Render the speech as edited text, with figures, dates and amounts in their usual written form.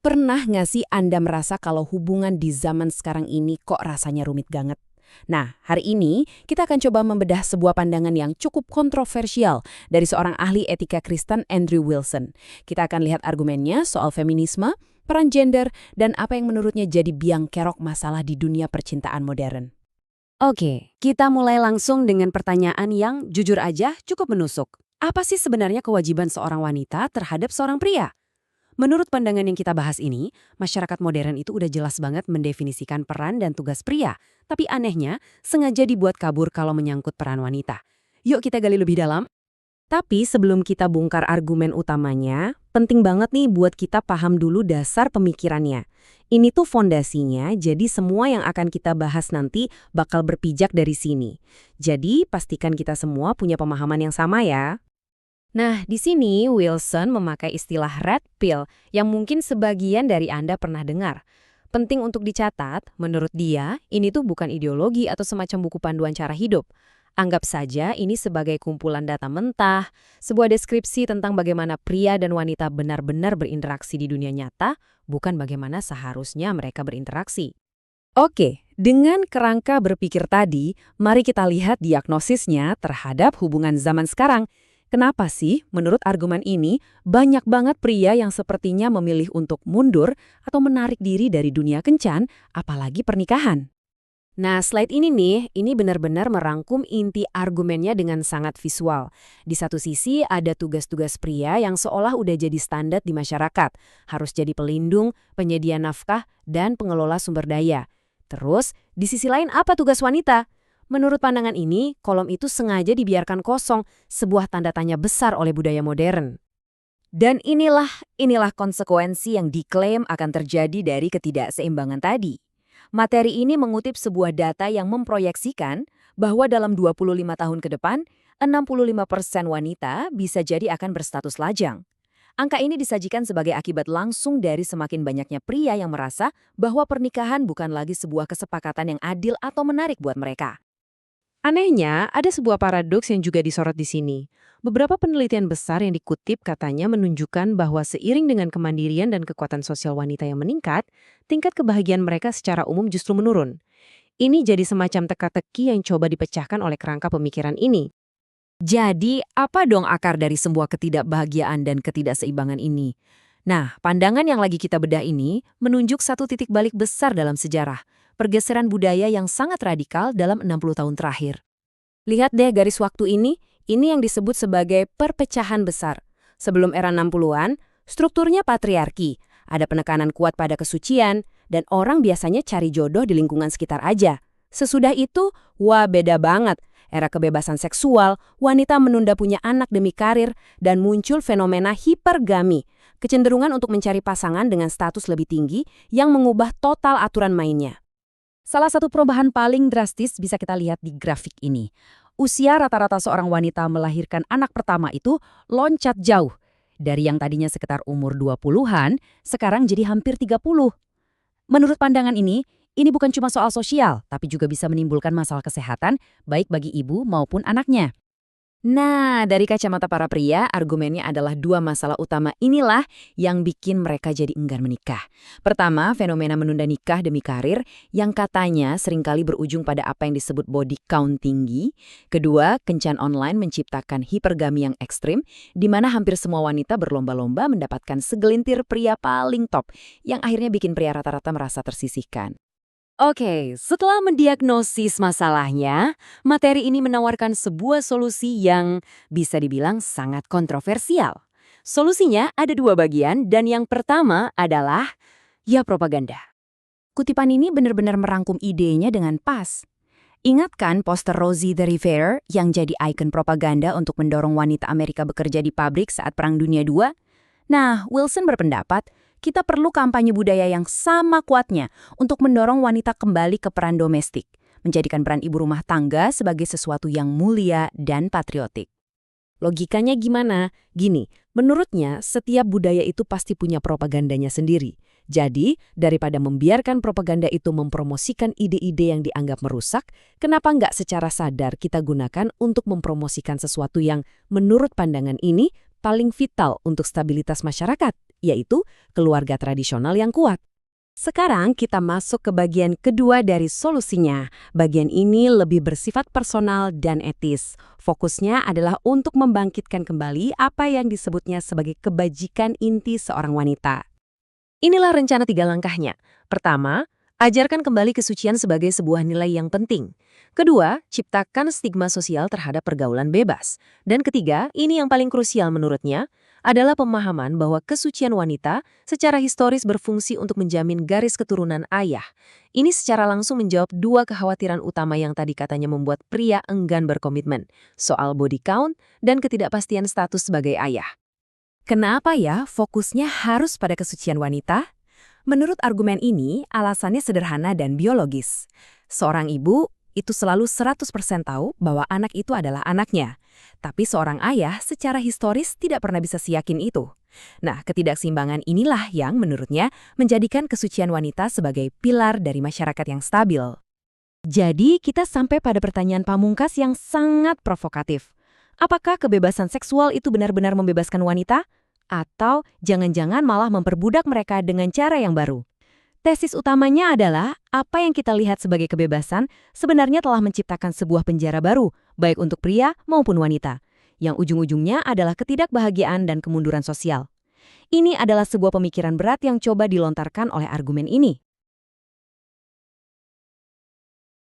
Pernah nggak sih Anda merasa kalau hubungan di zaman sekarang ini kok rasanya rumit banget? Nah, hari ini kita akan coba membedah sebuah pandangan yang cukup kontroversial dari seorang ahli etika Kristen Andrew Wilson. Kita akan lihat argumennya soal feminisme, peran gender, dan apa yang menurutnya jadi biang kerok masalah di dunia percintaan modern. Oke, kita mulai langsung dengan pertanyaan yang jujur aja cukup menusuk. Apa sih sebenarnya kewajiban seorang wanita terhadap seorang pria? Menurut pandangan yang kita bahas ini, masyarakat modern itu udah jelas banget mendefinisikan peran dan tugas pria. Tapi anehnya, sengaja dibuat kabur kalau menyangkut peran wanita. Yuk kita gali lebih dalam. Tapi sebelum kita bongkar argumen utamanya, penting banget nih buat kita paham dulu dasar pemikirannya. Ini tuh fondasinya, jadi semua yang akan kita bahas nanti bakal berpijak dari sini. Jadi pastikan kita semua punya pemahaman yang sama ya. Nah, di sini Wilson memakai istilah red pill yang mungkin sebagian dari Anda pernah dengar. Penting untuk dicatat, menurut dia, ini tuh bukan ideologi atau semacam buku panduan cara hidup. Anggap saja ini sebagai kumpulan data mentah, sebuah deskripsi tentang bagaimana pria dan wanita benar-benar berinteraksi di dunia nyata, bukan bagaimana seharusnya mereka berinteraksi. Oke, dengan kerangka berpikir tadi, mari kita lihat diagnosisnya terhadap hubungan zaman sekarang. Kenapa sih, menurut argumen ini, banyak banget pria yang sepertinya memilih untuk mundur atau menarik diri dari dunia kencan, apalagi pernikahan? Nah, slide ini nih, ini benar-benar merangkum inti argumennya dengan sangat visual. Di satu sisi ada tugas-tugas pria yang seolah udah jadi standar di masyarakat. Harus jadi pelindung, penyedia nafkah, dan pengelola sumber daya. Terus, di sisi lain apa tugas wanita? Menurut pandangan ini, kolom itu sengaja dibiarkan kosong, sebuah tanda tanya besar oleh budaya modern. Dan inilah konsekuensi yang diklaim akan terjadi dari ketidakseimbangan tadi. Materi ini mengutip sebuah data yang memproyeksikan bahwa dalam 25 tahun ke depan, 65% wanita bisa jadi akan berstatus lajang. Angka ini disajikan sebagai akibat langsung dari semakin banyaknya pria yang merasa bahwa pernikahan bukan lagi sebuah kesepakatan yang adil atau menarik buat mereka. Anehnya, ada sebuah paradoks yang juga disorot di sini. Beberapa penelitian besar yang dikutip katanya menunjukkan bahwa seiring dengan kemandirian dan kekuatan sosial wanita yang meningkat, tingkat kebahagiaan mereka secara umum justru menurun. Ini jadi semacam teka-teki yang coba dipecahkan oleh kerangka pemikiran ini. Jadi, apa dong akar dari semua ketidakbahagiaan dan ketidakseimbangan ini? Nah, pandangan yang lagi kita bedah ini menunjuk satu titik balik besar dalam sejarah, pergeseran budaya yang sangat radikal dalam 60 tahun terakhir. Lihat deh garis waktu ini yang disebut sebagai perpecahan besar. Sebelum era 60-an, strukturnya patriarki, ada penekanan kuat pada kesucian, dan orang biasanya cari jodoh di lingkungan sekitar aja. Sesudah itu, wah beda banget. Era kebebasan seksual, wanita menunda punya anak demi karir, dan muncul fenomena hipergami, kecenderungan untuk mencari pasangan dengan status lebih tinggi yang mengubah total aturan mainnya. Salah satu perubahan paling drastis bisa kita lihat di grafik ini. Usia rata-rata seorang wanita melahirkan anak pertama itu loncat jauh. Dari yang tadinya sekitar umur 20-an, sekarang jadi hampir 30. Menurut pandangan ini bukan cuma soal sosial, tapi juga bisa menimbulkan masalah kesehatan, baik bagi ibu maupun anaknya. Nah, dari kacamata para pria, argumennya adalah dua masalah utama inilah yang bikin mereka jadi enggan menikah. Pertama, fenomena menunda nikah demi karir yang katanya seringkali berujung pada apa yang disebut body count tinggi. Kedua, kencan online menciptakan hipergami yang ekstrim, di mana hampir semua wanita berlomba-lomba mendapatkan segelintir pria paling top, yang akhirnya bikin pria rata-rata merasa tersisihkan. Oke, setelah mendiagnosis masalahnya, materi ini menawarkan sebuah solusi yang bisa dibilang sangat kontroversial. Solusinya ada dua bagian dan yang pertama adalah ya propaganda. Kutipan ini benar-benar merangkum idenya dengan pas. Ingat kan poster Rosie the Riveter yang jadi ikon propaganda untuk mendorong wanita Amerika bekerja di pabrik saat Perang Dunia II? Nah, Wilson berpendapat, kita perlu kampanye budaya yang sama kuatnya untuk mendorong wanita kembali ke peran domestik, menjadikan peran ibu rumah tangga sebagai sesuatu yang mulia dan patriotik. Logikanya gimana? Gini, menurutnya setiap budaya itu pasti punya propagandanya sendiri. Jadi, daripada membiarkan propaganda itu mempromosikan ide-ide yang dianggap merusak, kenapa nggak secara sadar kita gunakan untuk mempromosikan sesuatu yang menurut pandangan ini paling vital untuk stabilitas masyarakat? yaitu keluarga tradisional yang kuat. Sekarang kita masuk ke bagian kedua dari solusinya. Bagian ini lebih bersifat personal dan etis. Fokusnya adalah untuk membangkitkan kembali apa yang disebutnya sebagai kebajikan inti seorang wanita. Inilah rencana 3 langkahnya. Pertama, ajarkan kembali kesucian sebagai sebuah nilai yang penting. Kedua, ciptakan stigma sosial terhadap pergaulan bebas. Dan ketiga, ini yang paling krusial menurutnya, adalah pemahaman bahwa kesucian wanita secara historis berfungsi untuk menjamin garis keturunan ayah. Ini secara langsung menjawab 2 kekhawatiran utama yang tadi katanya membuat pria enggan berkomitmen, soal body count dan ketidakpastian status sebagai ayah. Kenapa ya fokusnya harus pada kesucian wanita? Menurut argumen ini, alasannya sederhana dan biologis. Seorang ibu itu selalu 100% tahu bahwa anak itu adalah anaknya. Tapi seorang ayah secara historis tidak pernah bisa seyakin itu. Nah, ketidakseimbangan inilah yang menurutnya menjadikan kesucian wanita sebagai pilar dari masyarakat yang stabil. Jadi, kita sampai pada pertanyaan pamungkas yang sangat provokatif. Apakah kebebasan seksual itu benar-benar membebaskan wanita? Atau jangan-jangan malah memperbudak mereka dengan cara yang baru? Tesis utamanya adalah apa yang kita lihat sebagai kebebasan sebenarnya telah menciptakan sebuah penjara baru, baik untuk pria maupun wanita, yang ujung-ujungnya adalah ketidakbahagiaan dan kemunduran sosial. Ini adalah sebuah pemikiran berat yang coba dilontarkan oleh argumen ini.